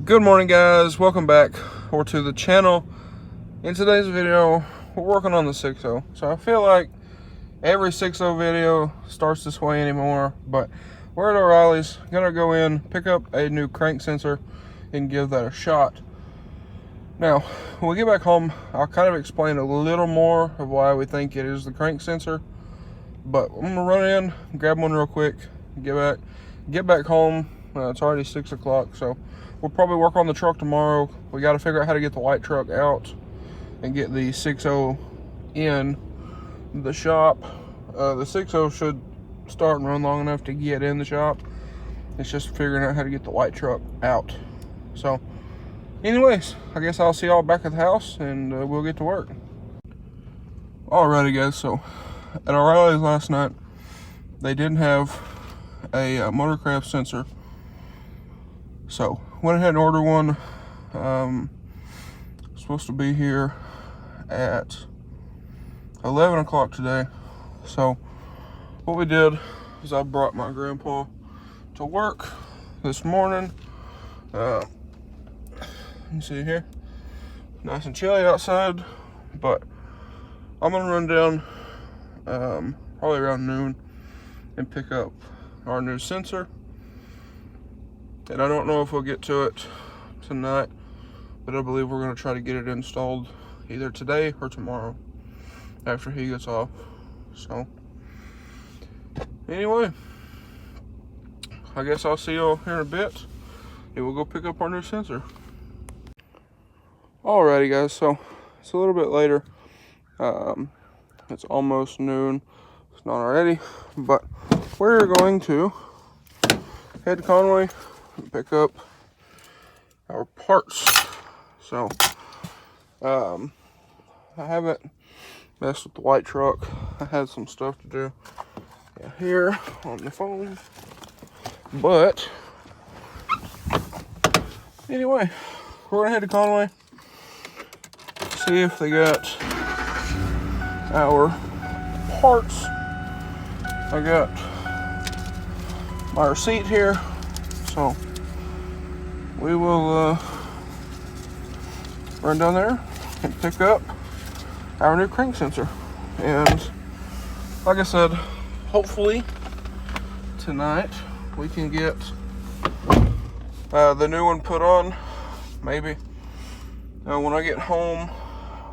Good morning, guys. Welcome back to the channel. In today's video, we're working on the 6.0. So I feel like every 6.0 video starts this way anymore, but we're at O'Reilly's. Gonna go in, pick up a new crank sensor, and give that a shot. Now, when we get back home, I'll kind of explain a little more of why we think it is the crank sensor. But I'm gonna run in, grab one real quick, get back home. It's already 6 o'clock, so we'll probably work on the truck tomorrow. We got to figure out how to get the white truck out and get the 6.0 in the shop. The 6.0 should start and run long enough to get in the shop. It's just figuring out how to get the white truck out. So anyways, I guess I'll see y'all back at the house and we'll get to work. Alrighty, guys, so at O'Reilly's last night, they didn't have a motorcraft sensor. So went ahead and ordered one. Supposed to be here at 11 o'clock today. So what we did is I brought my grandpa to work this morning. You can see here, nice and chilly outside, but I'm gonna run down probably around noon and pick up our new sensor. And I don't know if we'll get to it tonight, but I believe we're going to try to get it installed either today or tomorrow after he gets off. So anyway, I guess I'll see y'all here in a bit and we'll go pick up our new sensor. Alrighty, guys, so it's a little bit later. It's almost noon. It's not already, but we're going to head to Conway and pick up our parts. So I haven't messed with the white truck. I had some stuff to do here on the phone, but anyway, we're gonna head to Conway, see if they got our parts. I got my receipt here, so we will run down there and pick up our new crank sensor. And like I said, hopefully tonight we can get the new one put on. Maybe when I get home,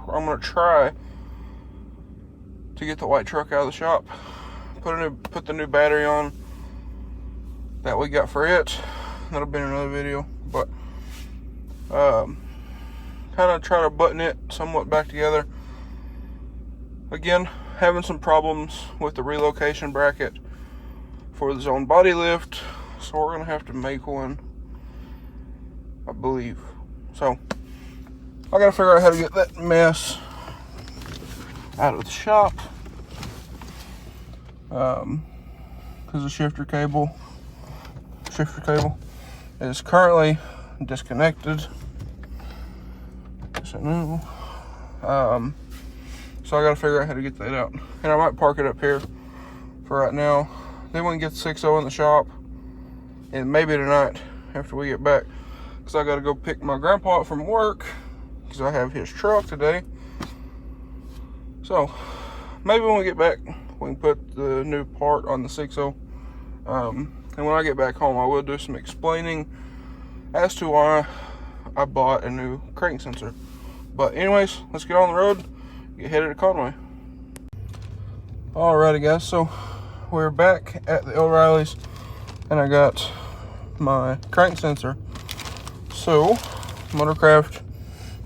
I'm gonna try to get the white truck out of the shop, put the new battery on that we got for it. That'll be in another video, but kind of try to button it somewhat back together. Again, having some problems with the relocation bracket for the zone body lift, so we're gonna have to make one, I believe. So I gotta figure out how to get that mess out of the shop, because the shifter cable is currently disconnected. So no, so I gotta figure out how to get that out, and I might park it up here for right now. Then we can get the 6.0 in the shop, and maybe tonight after we get back, because I gotta go pick my grandpa up from work because I have his truck today. So maybe when we get back, we can put the new part on the 6.0. And when I get back home, I will do some explaining as to why I bought a new crank sensor. But anyways, let's get on the road, get headed to Conway. Alrighty, guys, so we're back at the O'Reilly's and I got my crank sensor. So Motorcraft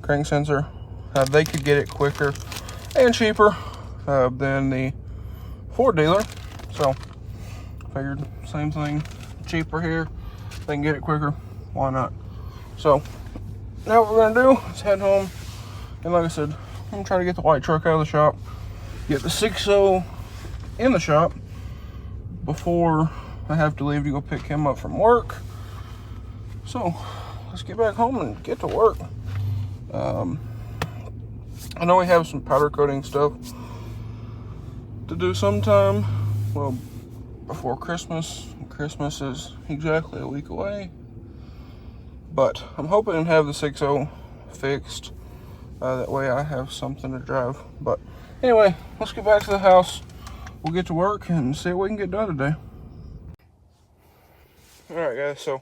crank sensor, they could get it quicker and cheaper than the Ford dealer. So figured same thing, cheaper here, they can get it quicker, why not? So now what we're gonna do is head home, and like I said, I'm gonna try to get the white truck out of the shop, get the 6.0 in the shop before I have to leave to go pick him up from work. So let's get back home and get to work. I know we have some powder coating stuff to do sometime, well, before Christmas. Christmas is exactly a week away. But I'm hoping to have the 6.0 fixed. That way I have something to drive. But anyway, let's get back to the house. We'll get to work and see what we can get done today. Alright guys, so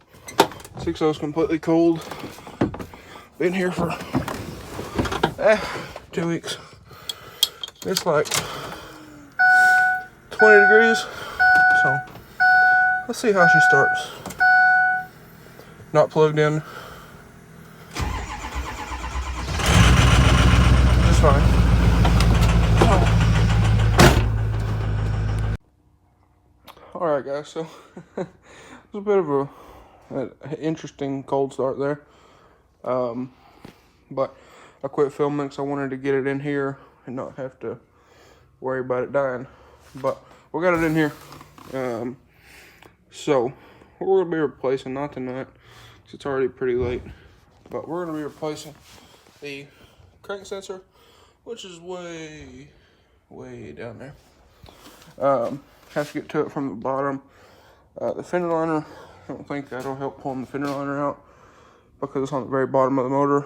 6.0 is completely cold. Been here for 2 weeks. It's like 20 degrees. So let's see how she starts. Not plugged in. Just fine. Alright guys, so it's a bit of an interesting cold start there. But I quit filming because I wanted to get it in here and not have to worry about it dying. But we got it in here. So we're going to be replacing, not tonight, because it's already pretty late, but we're going to be replacing the crank sensor, which is way down there. Have to get to it from the bottom. The fender liner, I don't think that'll help pulling the fender liner out because it's on the very bottom of the motor.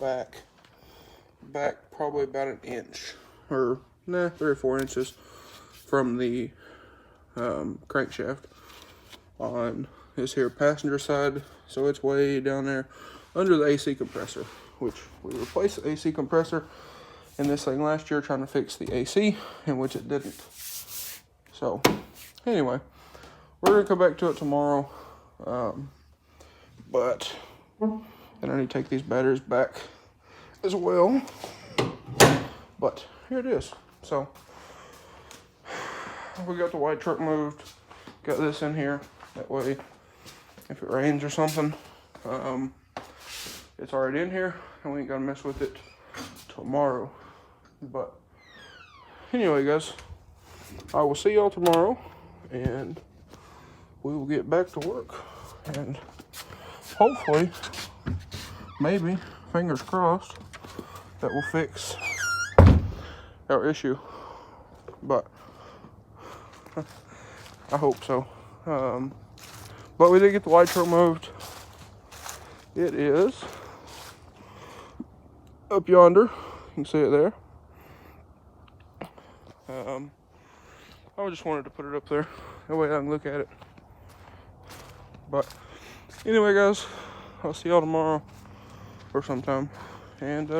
Back probably about an inch, or 3 or 4 inches from the crankshaft on this here passenger side. So it's way down there under the AC compressor, which we replaced the AC compressor in this thing last year trying to fix the AC, in which it didn't. So anyway, we're gonna come back to it tomorrow. But then I need to take these batteries back as well. But here it is. So we got the white truck moved, got this in here. That way, if it rains or something, it's already in here and we ain't gonna mess with it tomorrow. But anyway guys, I will see y'all tomorrow and we will get back to work and hopefully, maybe, fingers crossed, that will fix our issue. But I hope so. But we did get the white truck moved. It is up yonder. You can see it there. I just wanted to put it up there. That way I can look at it. But anyway guys, I'll see y'all tomorrow or sometime. And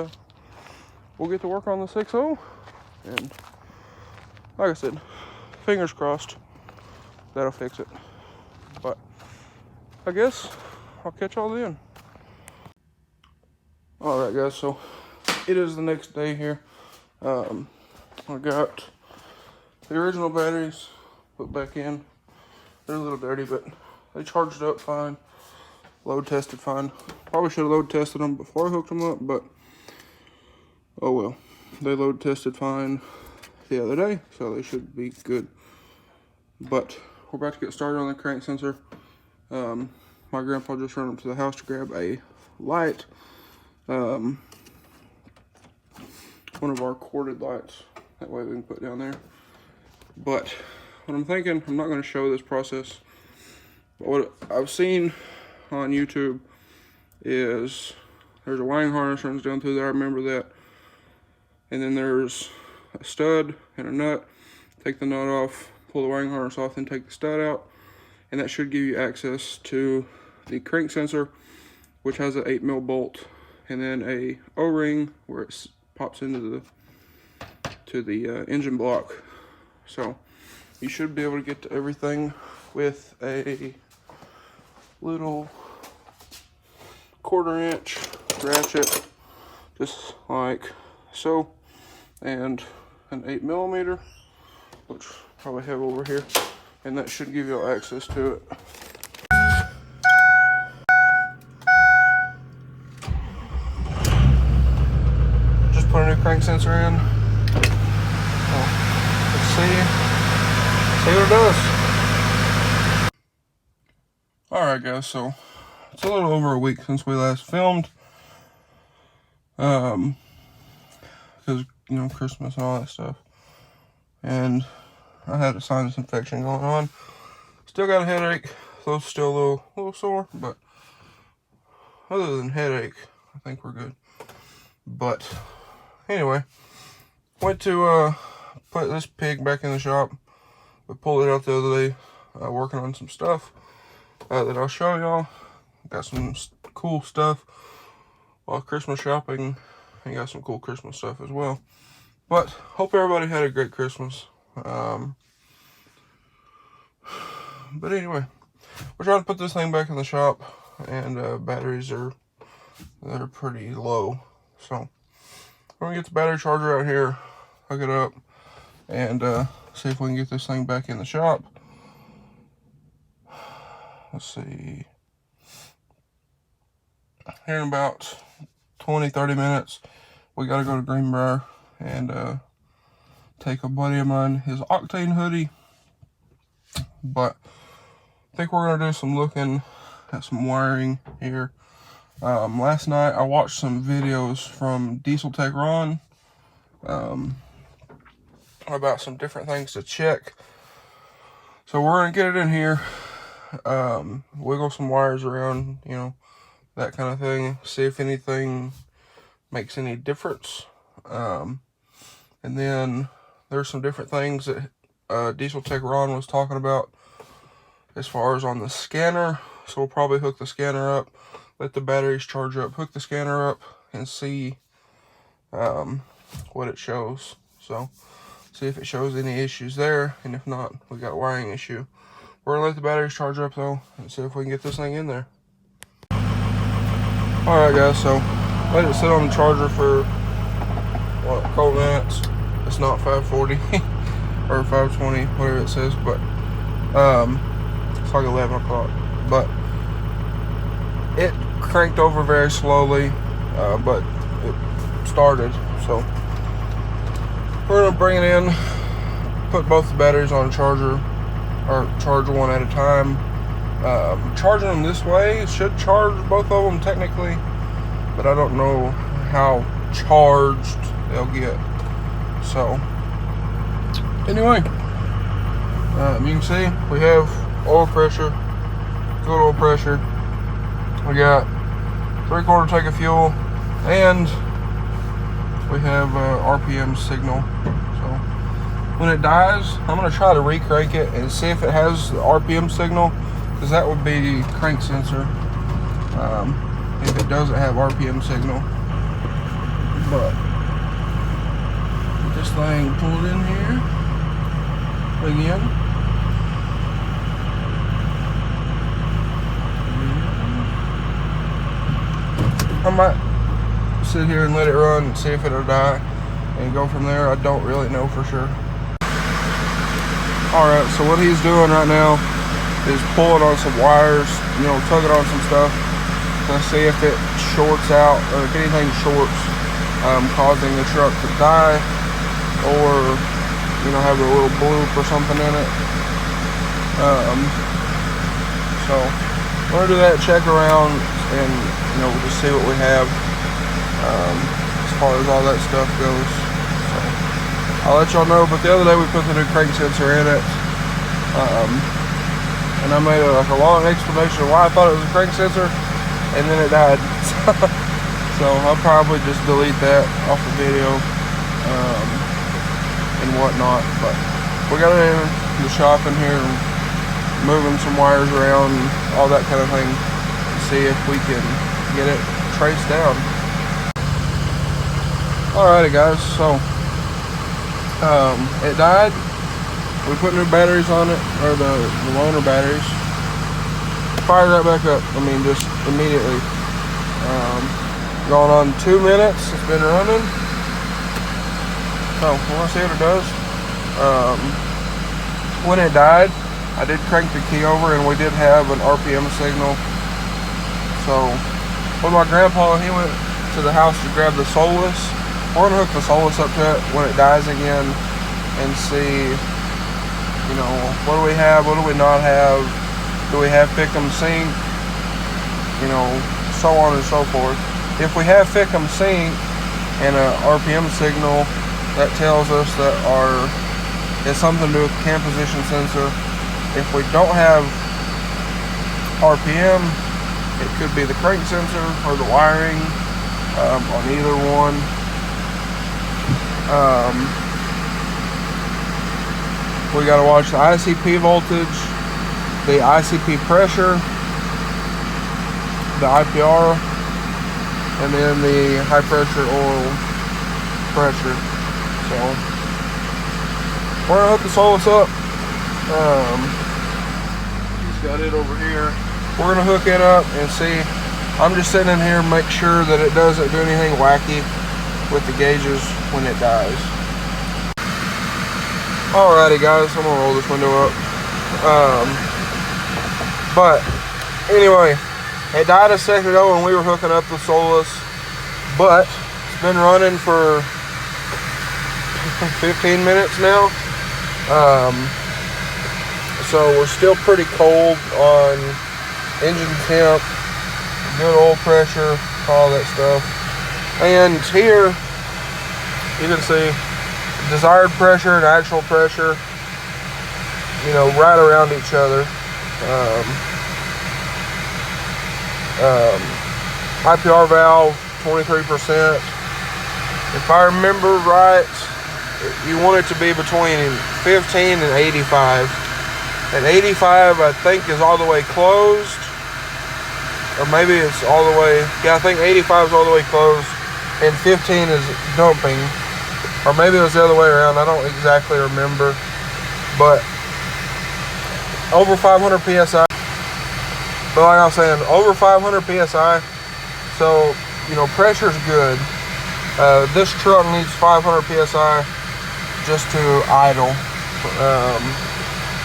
we'll get to work on the 6.0. And like I said, fingers crossed that'll fix it. But I guess I'll catch y'all then. Alright guys, so it is the next day here. I got the original batteries put back in. They're a little dirty, but they charged up fine. Load tested fine. Probably should have load tested them before I hooked them up, but oh well. They load tested fine the other day, so they should be good. But we're about to get started on the crank sensor. My grandpa just ran up to the house to grab a light. One of our corded lights. That way we can put down there. But what I'm thinking, I'm not going to show this process. But what I've seen on YouTube is there's a wiring harness runs down through there. I remember that. And then there's a stud and a nut. Take the nut off, pull the wiring harness off, then take the stud out. And that should give you access to the crank sensor, which has an 8mm bolt, and then a O-ring where it pops into the engine block. So you should be able to get to everything with a little 1/4 inch ratchet, just like so, and an 8mm, which I probably have over here, and that should give you access to it. Just put a new crank sensor in. So, let's see what it does. Alright guys, so it's a little over a week since we last filmed. Because, you know, Christmas and all that stuff. And I had a sinus infection going on. Still got a headache. throat's still a little sore, but other than headache, I think we're good. But anyway, went to put this pig back in the shop. We pulled it out the other day, working on some stuff that I'll show y'all. Got some cool stuff while Christmas shopping, and got some cool Christmas stuff as well. But hope everybody had a great Christmas. But anyway, we're trying to put this thing back in the shop, and batteries they're pretty low. So we're gonna get the battery charger out here, hook it up, and see if we can get this thing back in the shop. Let's see. Here in about 20-30 minutes, we gotta go to Greenbrier and take a buddy of mine his Octane hoodie. But I think we're gonna do some looking at some wiring here. Last night I watched some videos from Diesel Tech Ron about some different things to check. So we're gonna get it in here, wiggle some wires around, you know, that kind of thing, see if anything makes any difference. And then there's some different things that Diesel Tech Ron was talking about as far as on the scanner. So we'll probably hook the scanner up, let the batteries charge up, hook the scanner up, and see what it shows. So see if it shows any issues there, and if not, we got a wiring issue. We're gonna let the batteries charge up though, and see if we can get this thing in there. Alright guys, so let it sit on the charger for what, a couple minutes. It's not 540 or 520, whatever it says, but it's like 11 o'clock. But it cranked over very slowly, but it started. So we're gonna bring it in, put both the batteries on a charger, or charge one at a time. Charging them this way should charge both of them technically, but I don't know how charged they'll get. So anyway, you can see we have oil pressure, good oil pressure. We got 3/4 tank of fuel, and we have RPM signal. So when it dies, I'm gonna try to re-crank it and see if it has the RPM signal, because that would be crank sensor if it doesn't have RPM signal. But this thing pulled in here again. I might sit here and let it run and see if it'll die and go from there. I don't really know for sure. Alright, so what he's doing right now is pulling on some wires, you know, tugging on some stuff to see if it shorts out, or if anything shorts, causing the truck to die, or, you know, have a little bloop or something in it. So we're gonna do that, check around, and, you know, we'll just see what we have as far as all that stuff goes. So I'll let y'all know. But the other day we put the new crank sensor in it, and I made like a long explanation of why I thought it was a crank sensor, and then it died. So I'll probably just delete that off the video and whatnot. But we got it in the shop in here, moving some wires around, all that kind of thing, to see if we can get it traced down. Alrighty guys, so it died. We put new batteries on it, or the loaner batteries. Fire that back up, I mean, just immediately. Going on 2 minutes, it's been running. So we're gonna see what it does. When it died, I did crank the key over, and we did have an RPM signal. So when my grandpa, he went to the house to grab the Solus, we're gonna hook the Solus up to it when it dies again, and see, you know, what do we have, what do we not have, do we have Ficum sync, you know, so on and so forth. If we have Ficum sync and a RPM signal, that tells us that it's something to do with the cam position sensor. If we don't have RPM. It could be the crank sensor or the wiring on either one. We got to watch the ICP voltage, the ICP pressure, the IPR, and then the high pressure oil pressure. So we're gonna hook the Scotttllee up. He's got it over here. We're gonna hook it up and see. I'm just sitting in here and make sure that it doesn't do anything wacky with the gauges when it dies. Alrighty guys, I'm gonna roll this window up. But anyway, it died a second ago when we were hooking up the Scottlee, but it's been running for 15 minutes now. So we're still pretty cold on engine temp, good oil pressure, all that stuff. And here you can see desired pressure and actual pressure, you know, right around each other. IPR valve 23%. If I remember right, you want it to be between 15 and 85. And 85 I think is all the way closed, or maybe it's all the way, yeah, I think 85 is all the way closed and 15 is dumping, or maybe it was the other way around. I don't exactly remember, but over 500 psi. But like I was saying, over 500 psi, so you know, pressure's good. This truck needs 500 psi just to idle.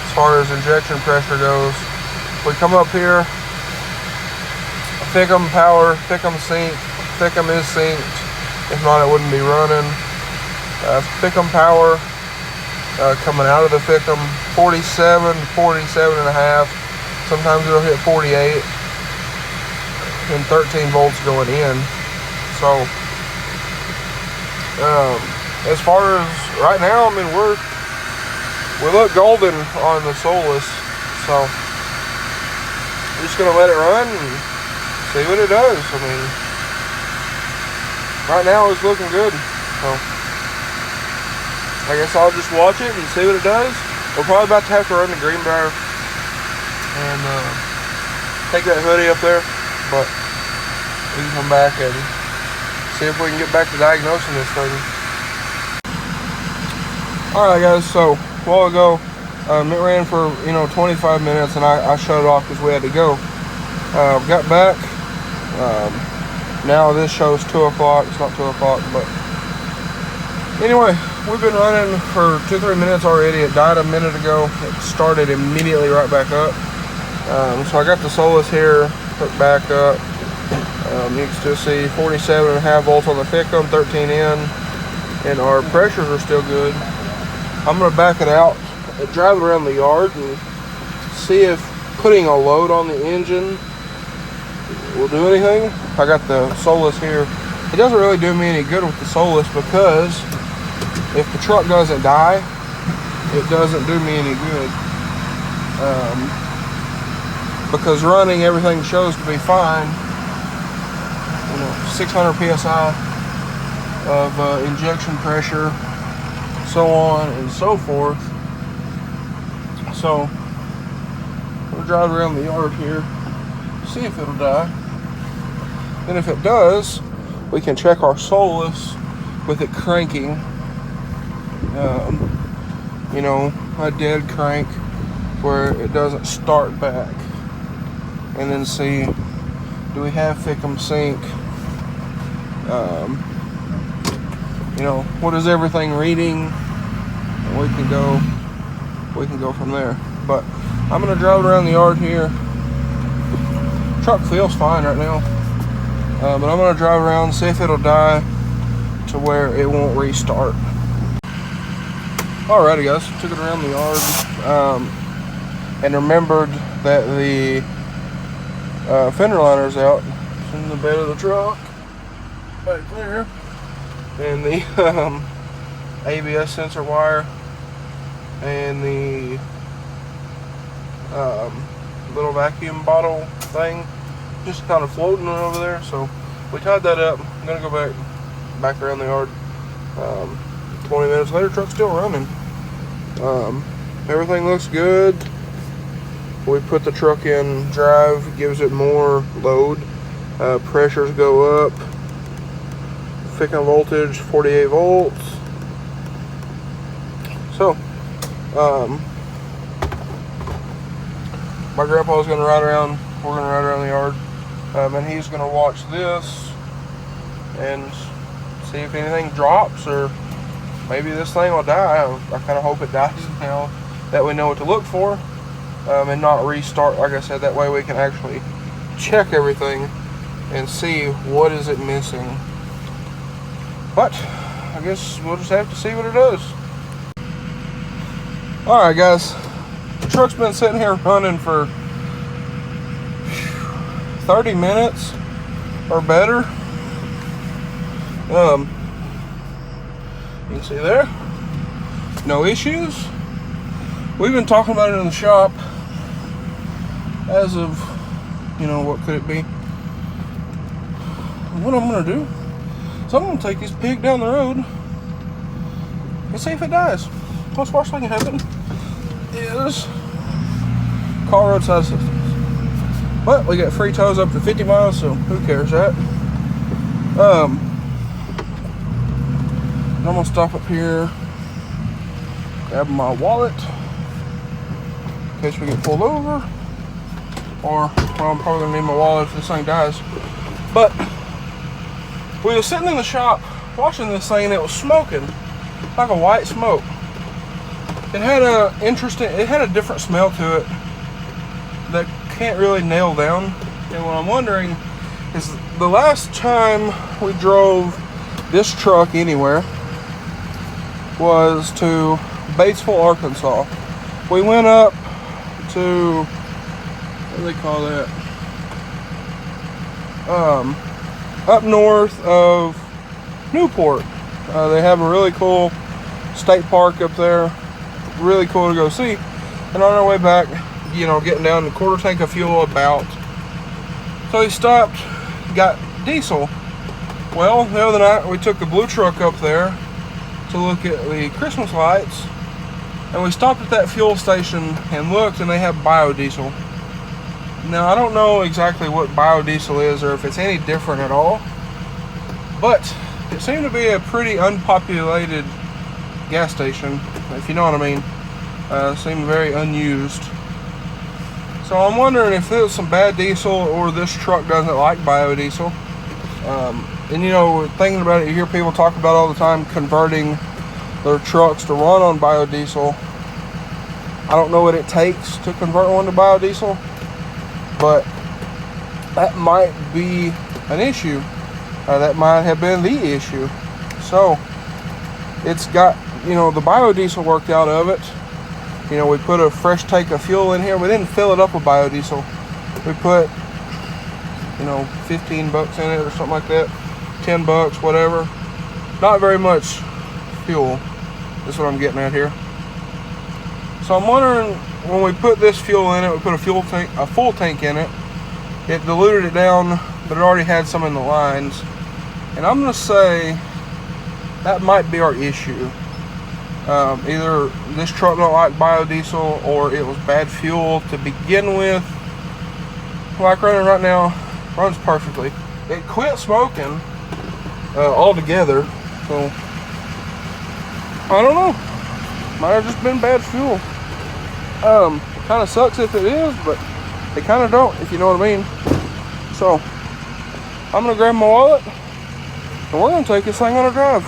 As far as injection pressure goes, we come up here, Thickum power, Thickum sync. Thickum is synced. If not, it wouldn't be running. Thickum power coming out of the Thickum, 47, 47 and a half. Sometimes it'll hit 48, and 13 volts going in. So, as far as right now, I mean, we look golden on the Scottlee, so I'm just gonna let it run and see what it does. I mean, right now it's looking good, so I guess I'll just watch it and see what it does. We're probably about to have to run the Greenbrier and take that hoodie up there, but we can come back and see if we can get back to diagnosing this thing. Alright guys, so a while ago it ran for 25 minutes and I shut it off because we had to go. Got back, now this shows 2 o'clock. It's not 2 o'clock, but anyway, we've been running for 2-3 minutes already. It died a minute ago. It started immediately right back up. So I got the Scottlee here hooked back up. You can still see 47.5 volts on the Thickum, 13 in, and our pressures are still good. I'm going to back it out, drive it around the yard, and see if putting a load on the engine will do anything. I got the Scottlee here. It doesn't really do me any good with the Scottlee because if the truck doesn't die, it doesn't do me any good. Because running, everything shows to be fine. 600 psi of injection pressure, so on and so forth. So we'll drive around the yard here, see if it'll die. And if it does, we can check our Scottlee with it cranking. A dead crank where it doesn't start back, and then see, do we have Thickum sync? What is everything reading? And we can go from there. But I'm gonna drive around the yard here. Truck feels fine right now, but I'm gonna drive around, see if it'll die to where it won't restart. Alrighty guys, took it around the yard, and remembered that the fender liner's out. It's in the bed of the truck back there, and the ABS sensor wire and the little vacuum bottle thing just kind of floating over there. So we tied that up. I'm gonna go back around the yard. 20 minutes later, truck's still running. Everything looks good. We put the truck in drive, gives it more load. Pressures go up. Thicken voltage, 48 volts. So, my grandpa's gonna ride around. We're gonna ride around the yard, and he's gonna watch this and see if anything drops, or maybe this thing will die. I kind of hope it dies now that we know what to look for, and not restart. Like I said, that way we can actually check everything and see what is it missing. But I guess we'll just have to see what it does. All right, guys, the truck's been sitting here running for 30 minutes or better. You can see there, no issues. We've been talking about it in the shop as of, you know, what could it be? What I'm gonna do is I'm gonna take this pig down the road and see if it dies. What's the worst thing that can happen is car roadside assistance. But we got free tows up to 50 miles, so who cares, right? I'm gonna stop up here, grab my wallet in case we get pulled over, or, well, I'm probably gonna need my wallet if this thing dies. But we were sitting in the shop watching this thing, and it was smoking like a white smoke. It had a different smell to it that can't really nail down. And what I'm wondering is, the last time we drove this truck anywhere was to Batesville, Arkansas. We went up to, what do they call that? Up north of Newport. They have a really cool state park up there. Really cool to go see. And on our way back, you know, getting down the quarter tank of fuel about. So he stopped, got diesel. Well, the other night we took the blue truck up there to look at the Christmas lights, and we stopped at that fuel station and looked, and they have biodiesel. Now, I don't know exactly what biodiesel is, or if it's any different at all, but it seemed to be a pretty unpopulated gas station, if you know what I mean. Seemed very unused. So I'm wondering if it was some bad diesel, or this truck doesn't like biodiesel. And you know, thinking about it, you hear people talk about all the time converting their trucks to run on biodiesel. I don't know what it takes to convert one to biodiesel, but that might be an issue. That might have been the issue. So it's got, you know, the biodiesel worked out of it. You know, we put a fresh tank of fuel in here. We didn't fill it up with biodiesel. We put, you know, 15 bucks in it or something like that. 10 bucks, whatever. Not very much fuel. That's what I'm getting at here. So I'm wondering, when we put this fuel in it, we put a full tank in it. It diluted it down, but it already had some in the lines. And I'm gonna say that might be our issue. Either this truck don't like biodiesel, or it was bad fuel to begin with. Like running right now, runs perfectly. It quit smoking altogether, so I don't know. Might have just been bad fuel. Kind of sucks if it is, but it kind of don't, if you know what I mean. So I'm gonna grab my wallet, and we're gonna take this thing on a drive.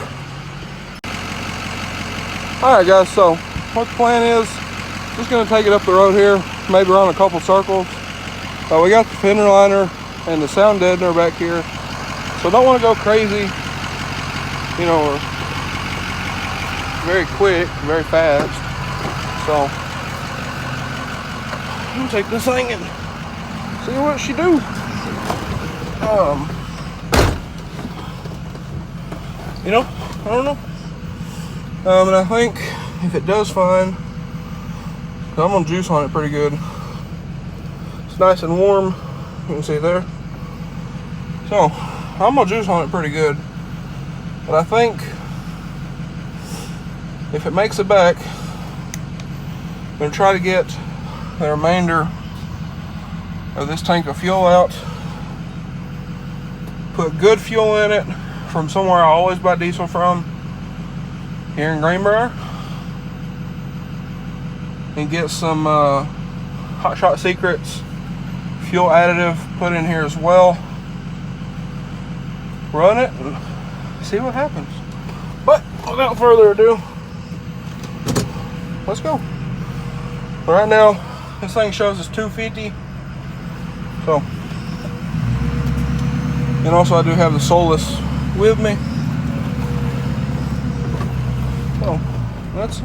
Alright guys, so what the plan is, just gonna take it up the road here, maybe run a couple circles. We got the fender liner and the sound deadener back here, so don't want to go crazy, you know, or very quick, very fast. So I'm gonna take this thing and see what she do. You know, I don't know. And I think if it does fine, 'cause I'm gonna juice on it pretty good. It's nice and warm. You can see there. So I'm gonna juice on it pretty good. But I think if it makes it back, I'm gonna try to get the remainder of this tank of fuel out. Put good fuel in it from somewhere I always buy diesel from, here in Greenbrier, and get some Hot Shot Secrets fuel additive put in here as well. Run it and see what happens. But without further ado, let's go. Right now, this thing shows us 250. So, and also I do have the Solus with me. So, that's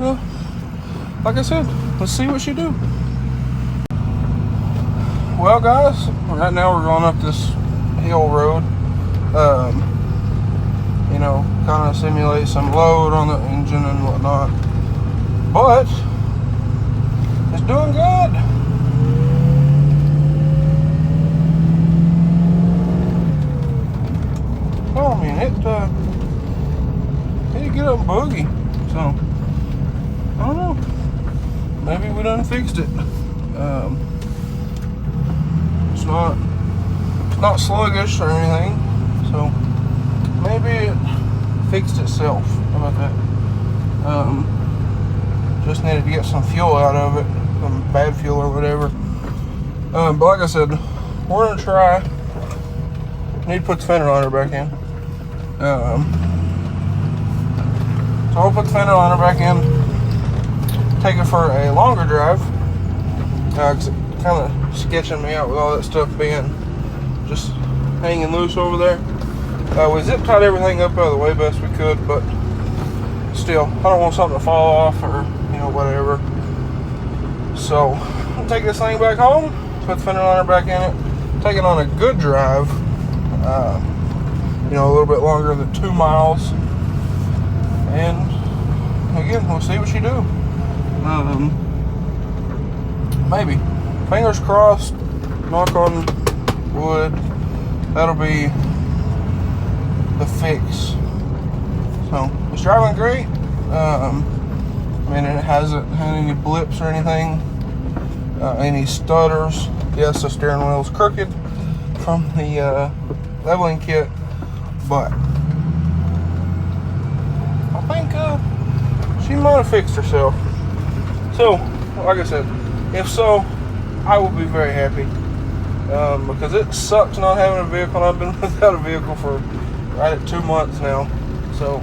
like I said, let's see what she do. Well, guys, right now we're going up this hill road. You know, kind of simulate some load on the engine and whatnot. But it's doing good. Oh, I mean, it get up and boogie. So, I don't know. Maybe we done fixed it. It's not sluggish or anything. So, maybe it fixed itself. How about that? Just needed to get some fuel out of it, some bad fuel or whatever. But like I said, we're gonna try. Need to put the fender liner back in. So I'll put the fender liner back in. Take it for a longer drive. Cause it's kind of sketching me out with all that stuff being just hanging loose over there. We zip tied everything up out of the way best we could, but still, I don't want something to fall off or, you know, whatever. So, I'll take this thing back home, put the fender liner back in it, take it on a good drive, you know, a little bit longer than 2 miles, and again, we'll see what she do. Maybe. Fingers crossed, knock on wood, that'll be the fix. So, it's driving great. I mean, it hasn't had any blips or anything, any stutters. Yes, the steering wheel's crooked from the leveling kit, but I think she might have fixed herself. So, like I said, if so, I will be very happy, because it sucks not having a vehicle. I've been without a vehicle for right at 2 months now. So,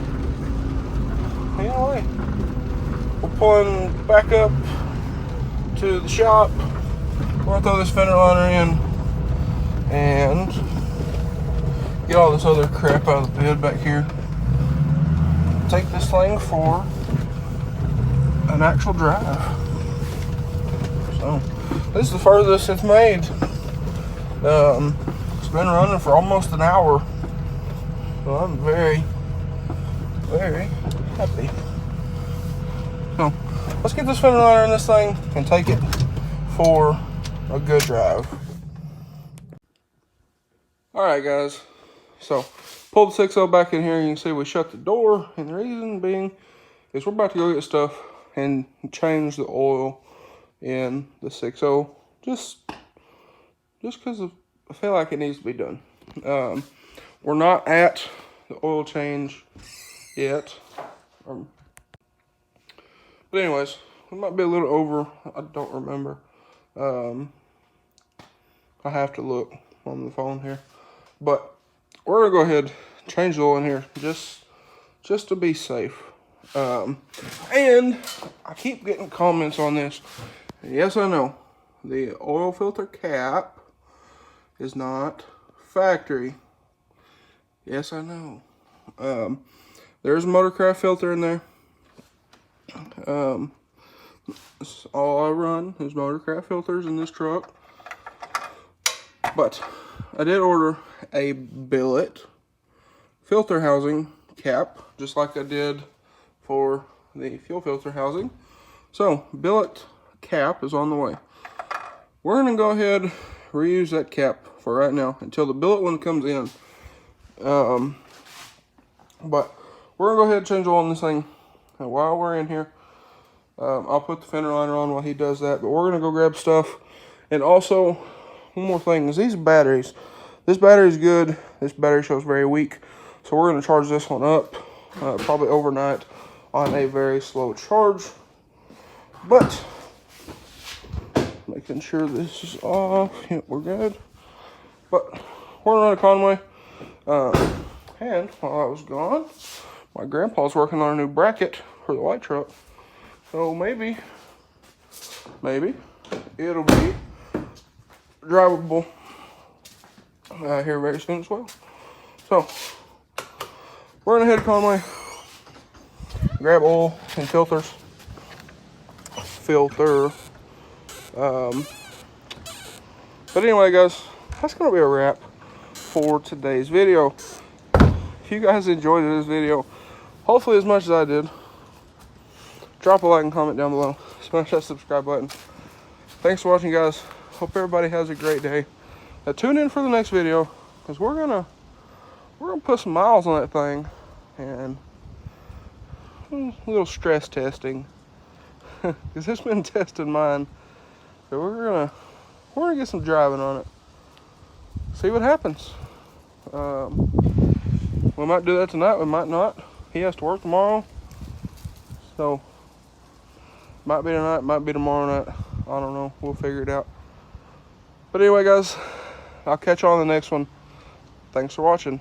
anyway, we're pulling back up to the shop. We're gonna throw this fender liner in and get all this other crap out of the bed back here. Take this thing for an actual drive. So, this is the furthest it's made. It's been running for almost an hour. So I'm very, very happy. So, let's get this fender liner in this thing and take it for a good drive. Alright guys, so pull the 6.0 back in here. You can see we shut the door, and the reason being is we're about to go get stuff and change the oil in the 6.0 just because I feel like it needs to be done. We're not at the oil change yet, but anyways, we might be a little over. I don't remember. I have to look on the phone here, but we're gonna go ahead and change the oil in here just to be safe. And I keep getting comments on this. Yes, I know the oil filter cap is not factory. Yes, I know. There's a Motorcraft filter in there. That's all I run is Motorcraft filters in this truck. But I did order a billet filter housing cap, just like I did for the fuel filter housing. So, billet cap is on the way. we're gonna go ahead reuse that cap for right now until the billet one comes in. But we're gonna go ahead and change oil on this thing. And while we're in here, I'll put the fender liner on while he does that. But we're gonna go grab stuff. And also, one more thing is these batteries. This battery is good. This battery shows very weak. So we're gonna charge this one up, probably overnight on a very slow charge. But making sure this is off. Yep, we're good. But we're running a Conway. And while I was gone, my grandpa's working on a new bracket for the white truck. So maybe it'll be drivable here very soon as well. So we're gonna head to Conway, grab oil and filter. But anyway, guys, that's gonna be a wrap for today's video. If you guys enjoyed this video, hopefully as much as I did, drop a like and comment down below. Smash that subscribe button. Thanks for watching, guys. Hope everybody has a great day. Now tune in for the next video, because we're gonna put some miles on that thing and a little stress testing. Because it's been testing mine. So we're gonna get some driving on it. See what happens. We might do that tonight, we might not. He has to work tomorrow. So might be tonight, might be tomorrow night. I don't know. We'll figure it out. But anyway, guys, I'll catch you on the next one. Thanks for watching.